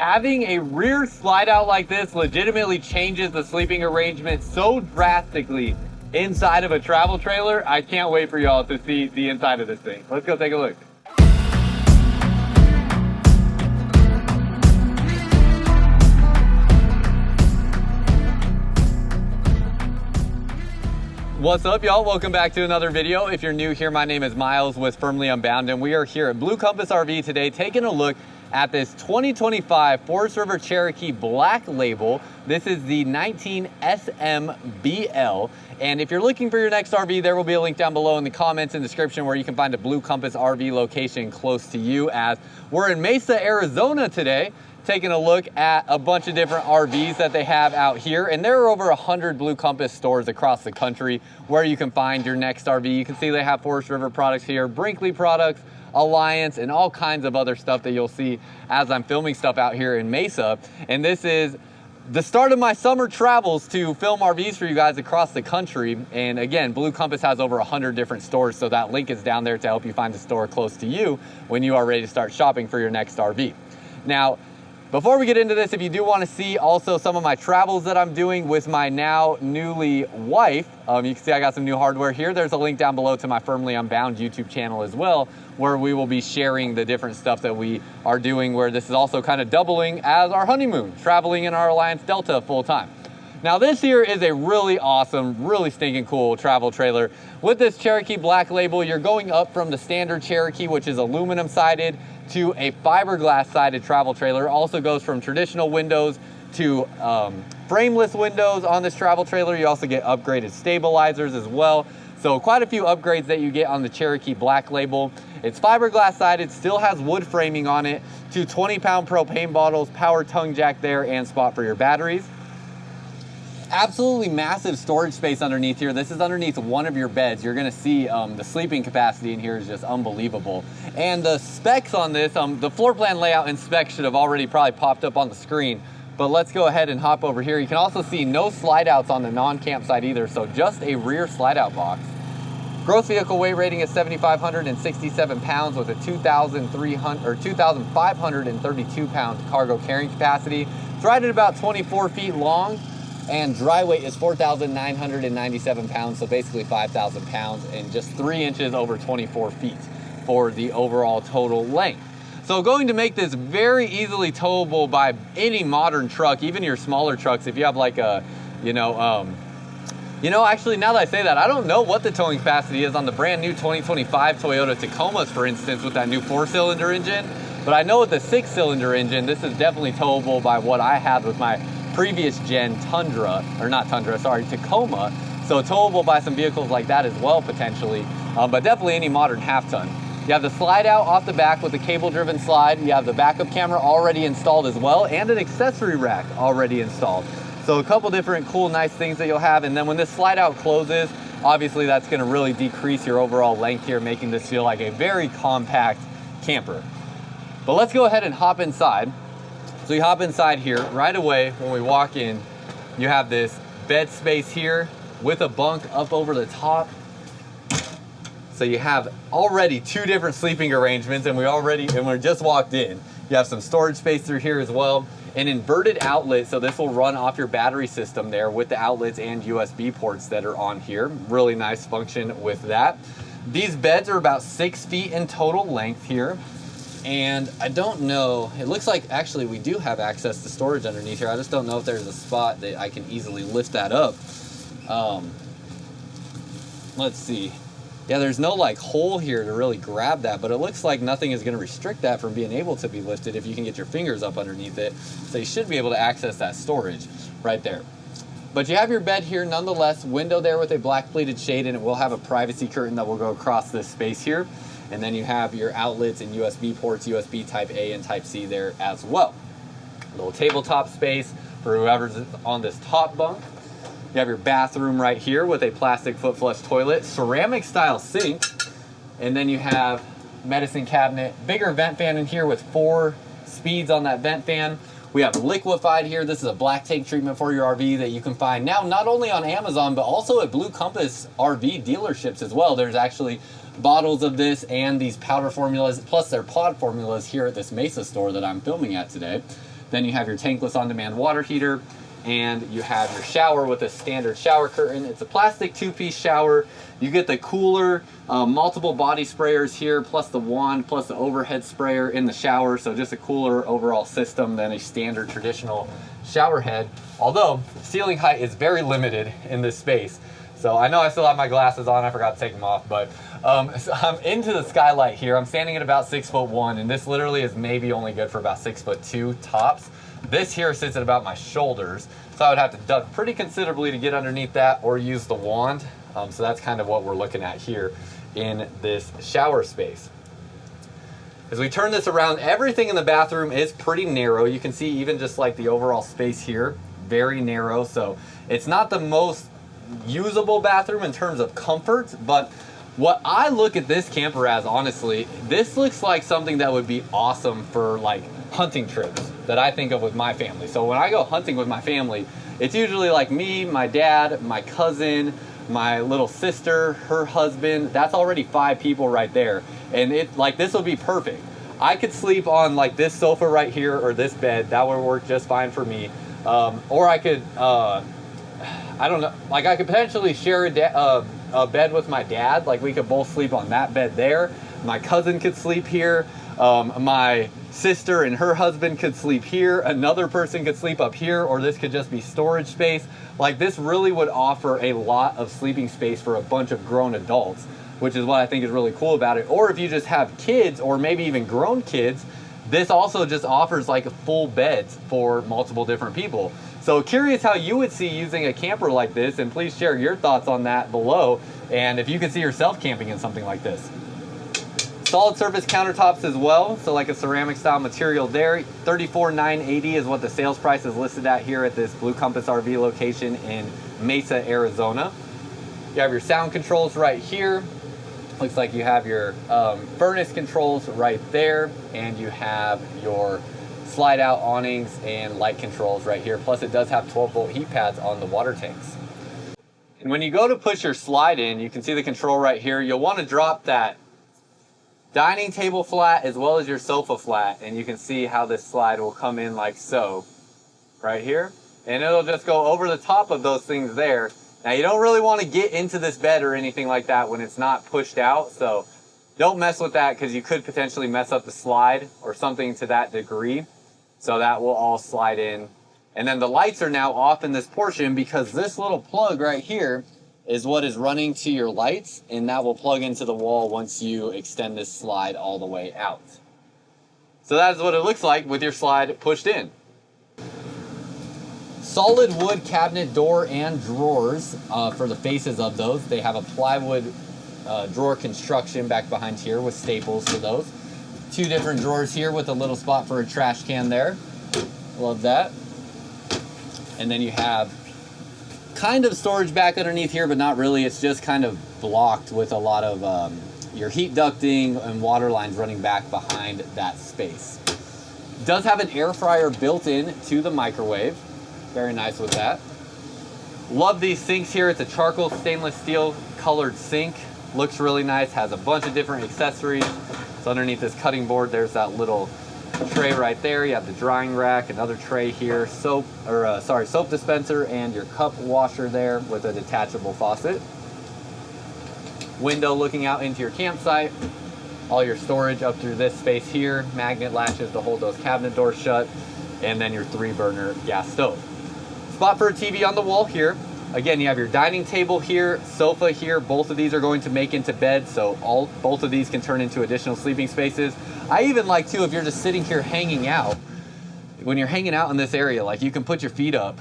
Having a rear slide out like this legitimately changes the sleeping arrangement so drastically inside of a travel trailer. I can't wait for y'all to see the inside of this thing. Let's go take a look. What's up, y'all? Welcome back to another video. If you're new here, my name is Myles with Firmly Unbound, and we are here at Blue Compass RV today taking a look at this 2025 Forest River Cherokee Black Label. This is the 19 SMBL. And if you're looking for your next RV, there will be a link down below in the comments and description where you can find a Blue Compass RV location close to you, as we're in Mesa, Arizona today, taking a look at a bunch of different RVs that they have out here. And there are over 100 Blue Compass stores across the country where you can find your next RV. You can see they have Forest River products here, Brinkley products, Alliance, and all kinds of other stuff that you'll see as I'm filming stuff out here in Mesa. And this is the start of my summer travels to film RVs for you guys across the country. And again, Blue Compass has over 100 different stores, so that link is down there to help you find a store close to you when you are ready to start shopping for your next RV. Now, before we get into this, if you do want to see also some of my travels that I'm doing with my now newly wife, you can see I got some new hardware here. There's a link down below to my Firmly Unbound YouTube channel as well, where we will be sharing the different stuff that we are doing, where this is also kind of doubling as our honeymoon, traveling in our Alliance Delta full time. Now this here is a really awesome, really stinking cool travel trailer. With this Cherokee Black Label, you're going up from the standard Cherokee, which is aluminum sided, to a fiberglass sided travel trailer. Also goes from traditional windows to frameless windows on this travel trailer. You also get upgraded stabilizers as well. So quite a few upgrades that you get on the Cherokee Black Label. It's fiberglass sided, still has wood framing on it, 2 20-pound propane bottles, power tongue jack there, and spot for your batteries. Absolutely massive storage space underneath here. This is underneath one of your beds. You're gonna see the sleeping capacity in here is just unbelievable. And the specs on this, the floor plan layout and specs should have already probably popped up on the screen, but let's go ahead and hop over here. You can also see no slide outs on the non-camp side either, so just a rear slide out box. Gross vehicle weight rating is 7,567 pounds with a 2,532 pound cargo carrying capacity. It's right at about 24 feet long. And dry weight is 4,997 pounds, so basically 5,000 pounds, and just 3 inches over 24 feet for the overall total length. So going to make this very easily towable by any modern truck, even your smaller trucks. If you have like a, actually now that I say that, I don't know what the towing capacity is on the brand new 2025 Toyota Tacomas, for instance, with that new 4-cylinder engine. But I know with the 6-cylinder engine, this is definitely towable by what I had with my previous gen Tacoma. So towable by some vehicles like that as well, potentially, but definitely any modern half ton. You have the slide out off the back with the cable driven slide. You have the backup camera already installed as well, and an accessory rack already installed. So a couple different cool, nice things that you'll have. And then when this slide out closes, obviously that's gonna really decrease your overall length here, making this feel like a very compact camper. But let's go ahead and hop inside. So you hop inside here, right away when we walk in, you have this bed space here with a bunk up over the top. So you have already 2 different sleeping arrangements, and we're just walked in. You have some storage space through here as well. An inverted outlet, so this will run off your battery system there with the outlets and USB ports that are on here. Really nice function with that. These beds are about 6 feet in total length here. And I don't know, it looks like actually we do have access to storage underneath here. I just don't know if there's a spot that I can easily lift that up. Let's see. Yeah, there's no like hole here to really grab that, but it looks like nothing is gonna restrict that from being able to be lifted if you can get your fingers up underneath it. So you should be able to access that storage right there. But you have your bed here nonetheless, window there with a black pleated shade, and it will have a privacy curtain that will go across this space here. And then you have your outlets and USB ports, USB Type A and Type C there as well. A little tabletop space for whoever's on this top bunk. You have your bathroom right here with a plastic foot flush toilet, ceramic style sink, and then you have medicine cabinet, bigger vent fan in here with 4 speeds on that vent fan. We have liquefied here. This is a black tank treatment for your RV that you can find now not only on Amazon, but also at Blue Compass RV dealerships as well. There's actually bottles of this and these powder formulas, plus their pod formulas here at this Mesa store that I'm filming at today. Then you have your tankless on-demand water heater, and you have your shower with a standard shower curtain. It's a plastic 2-piece shower. You get the cooler, multiple body sprayers here, plus the wand, plus the overhead sprayer in the shower. So just a cooler overall system than a standard traditional shower head. Although ceiling height is very limited in this space. So I know I still have my glasses on, I forgot to take them off, but so I'm into the skylight here. I'm standing at about 6'1", and this literally is maybe only good for about 6'2" tops. This here sits at about my shoulders, so I would have to duck pretty considerably to get underneath that or use the wand. So that's kind of what we're looking at here in this shower space. As we turn this around, everything in the bathroom is pretty narrow. You can see even just like the overall space here, very narrow. So it's not the most usable bathroom in terms of comfort, but what I look at this camper as, honestly, this looks like something that would be awesome for like hunting trips that I think of with my family. So when I go hunting with my family, it's usually like me, my dad, my cousin, my little sister, her husband. That's already 5 people right there. And it like this would be perfect. I could sleep on like this sofa right here or this bed. That would work just fine for me. Or I could, I don't know, like I could potentially share a bed with my dad. Like we could both sleep on that bed there. My cousin could sleep here. My sister and her husband could sleep here. Another person could sleep up here, or this could just be storage space. Like this really would offer a lot of sleeping space for a bunch of grown adults, which is what I think is really cool about it. Or if you just have kids or maybe even grown kids, this also just offers like full beds for multiple different people. So curious how you would see using a camper like this, and please share your thoughts on that below, and if you could see yourself camping in something like this. Solid surface countertops as well, so like a ceramic style material there. $34,980 is what the sales price is listed at here at this Blue Compass RV location in Mesa, Arizona. You have your sound controls right here. Looks like you have your furnace controls right there, and you have your slide out awnings and light controls right here. Plus it does have 12-volt heat pads on the water tanks. And when you go to push your slide in, you can see the control right here. You'll want to drop that dining table flat as well as your sofa flat, and you can see how this slide will come in like so right here, and it'll just go over the top of those things there. Now you don't really want to get into this bed or anything like that when it's not pushed out, so don't mess with that because you could potentially mess up the slide or something to that degree. So that will all slide in. And then the lights are now off in this portion because this little plug right here is what is running to your lights, and that will plug into the wall once you extend this slide all the way out. So that is what it looks like with your slide pushed in. Solid wood cabinet door and drawers for the faces of those. They have a plywood drawer construction back behind here with staples for those. 2 different drawers here with a little spot for a trash can there. Love that. And then you have kind of storage back underneath here, but not really. It's just kind of blocked with a lot of your heat ducting and water lines running back behind that space. It does have an air fryer built in to the microwave. Very nice with that. Love these sinks here. It's a charcoal stainless steel colored sink. Looks really nice. Has a bunch of different accessories. So underneath this cutting board, there's that little tray right there. You have the drying rack, another tray here, soap dispenser, and your cup washer there with a detachable faucet. Window looking out into your campsite. All your storage up through this space here. Magnet latches to hold those cabinet doors shut. And then your 3-burner gas stove. Spot for a TV on the wall here. Again, you have your dining table here, sofa here. Both of these are going to make into beds, so both of these can turn into additional sleeping spaces. I even like too, if you're just sitting here hanging out, when you're hanging out in this area, like you can put your feet up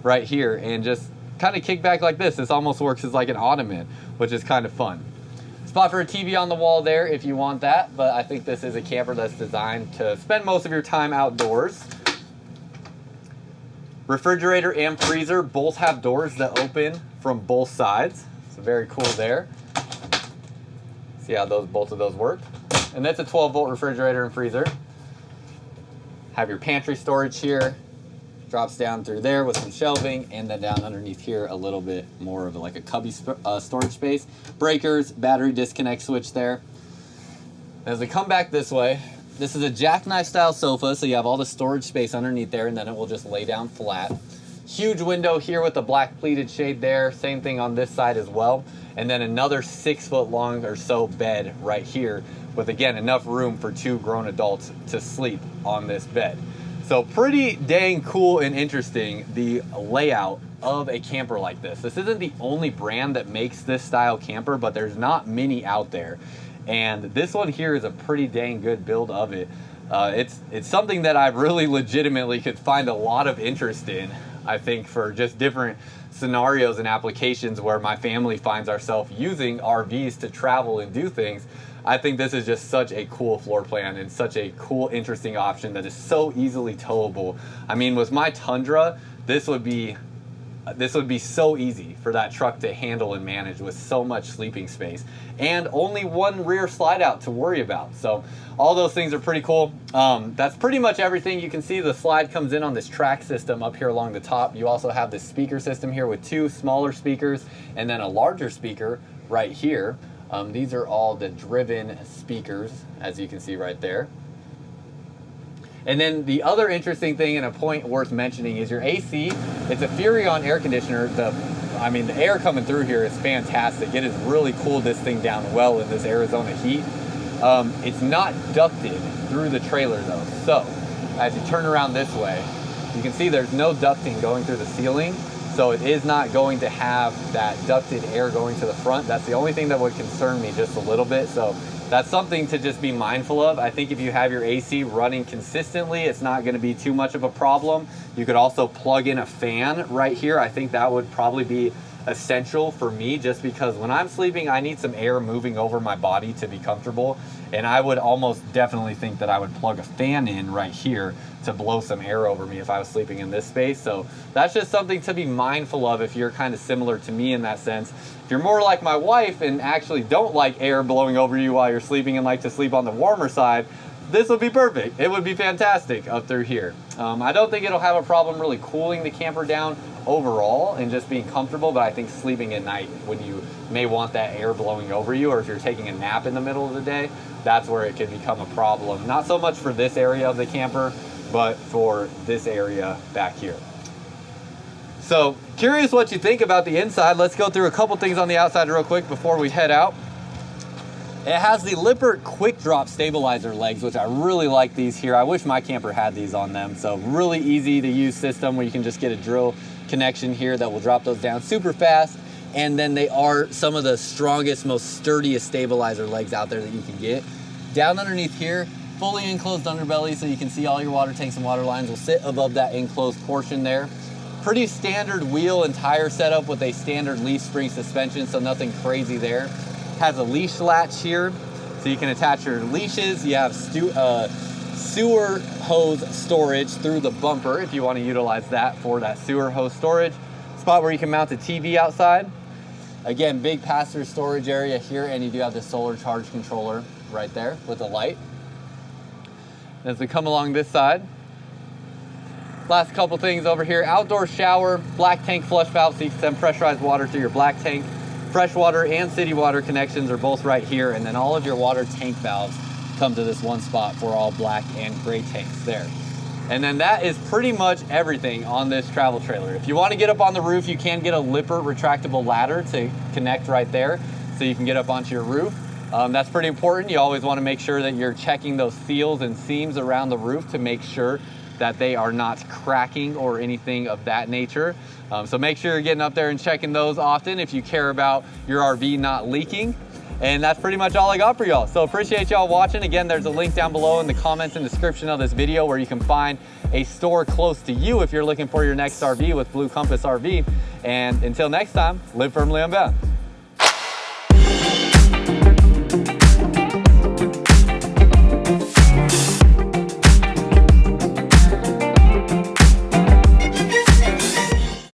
right here and just kind of kick back like this. This almost works as like an ottoman, which is kind of fun. Spot for a TV on the wall there if you want that, but I think this is a camper that's designed to spend most of your time outdoors. Refrigerator and freezer both have doors that open from both sides. So very cool there. See how both of those work. And that's a 12-volt refrigerator and freezer. Have your pantry storage here. Drops down through there with some shelving, and then down underneath here a little bit more of like a cubby storage space. Breakers, battery disconnect switch there. As we come back this way, This is a jackknife style sofa, so you have all the storage space underneath there, and then it will just lay down flat. Huge window here with the black pleated shade there. Same thing on this side as well. And then another 6 foot long or so bed right here with, again, enough room for 2 grown adults to sleep on this bed. So pretty dang cool and interesting, the layout of a camper like this. This isn't the only brand that makes this style camper, but there's not many out there. And this one here is a pretty dang good build of it. It's something that I really legitimately could find a lot of interest in, I think, for just different scenarios and applications where my family finds ourselves using RVs to travel and do things. I think this is just such a cool floor plan and such a cool, interesting option that is so easily towable. I mean, with my Tundra, this would be so easy for that truck to handle and manage with so much sleeping space, and only one rear slide out to worry about. So all those things are pretty cool. That's pretty much everything. You can see the slide comes in on this track system up here along the top. You also have this speaker system here with 2 smaller speakers and then a larger speaker right here. These are all the driven speakers, as you can see right there. And then the other interesting thing and a point worth mentioning is your AC. It's a Furrion air conditioner. The air coming through here is fantastic. It has really cooled this thing down well in this Arizona heat. It's not ducted through the trailer though. So as you turn around this way, you can see there's no ducting going through the ceiling. So it is not going to have that ducted air going to the front. That's the only thing that would concern me just a little bit. So that's something to just be mindful of. I think if you have your AC running consistently, it's not going to be too much of a problem. You could also plug in a fan right here. I think that would probably be essential for me, just because when I'm sleeping, I need some air moving over my body to be comfortable. And I would almost definitely think that I would plug a fan in right here to blow some air over me if I was sleeping in this space. So that's just something to be mindful of if you're kind of similar to me in that sense. If you're more like my wife and actually don't like air blowing over you while you're sleeping and like to sleep on the warmer side, this would be perfect. It would be fantastic up through here. I don't think it'll have a problem really cooling the camper down overall and just being comfortable, but I think sleeping at night when you may want that air blowing over you, or if you're taking a nap in the middle of the day, that's where it could become a problem. Not so much for this area of the camper, but for this area back here. So curious what you think about the inside. Let's go through a couple things on the outside real quick before we head out. It has the Lippert quick drop stabilizer legs, which I really like these here. I wish my camper had these on them. So really easy to use system where you can just get a drill connection here that will drop those down super fast. And then they are some of the strongest, most sturdiest stabilizer legs out there that you can get. Down underneath here, fully enclosed underbelly, so you can see all your water tanks and water lines will sit above that enclosed portion there. Pretty standard wheel and tire setup with a standard leaf spring suspension, so nothing crazy there. Has a leash latch here, so you can attach your leashes. You have sewer hose storage through the bumper if you want to utilize that for that sewer hose storage. Spot where you can mount a TV outside. Again, big pass-through storage area here, and you do have the solar charge controller right there with the light. As we come along this side, last couple things over here: outdoor shower, black tank flush valve, so you can send pressurized water through your black tank. Freshwater and city water connections are both right here, and then all of your water tank valves come to this one spot for all black and gray tanks there. And then that is pretty much everything on this travel trailer. If you want to get up on the roof, you can get a Lippert retractable ladder to connect right there, so you can get up onto your roof. That's pretty important. You always want to make sure that you're checking those seals and seams around the roof to make sure that they are not cracking or anything of that nature. So make sure you're getting up there and checking those often if you care about your RV not leaking. And that's pretty much all I got for y'all. So appreciate y'all watching. Again, there's a link down below in the comments and description of this video where you can find a store close to you if you're looking for your next RV with Blue Compass RV. And until next time, live firmly unbound.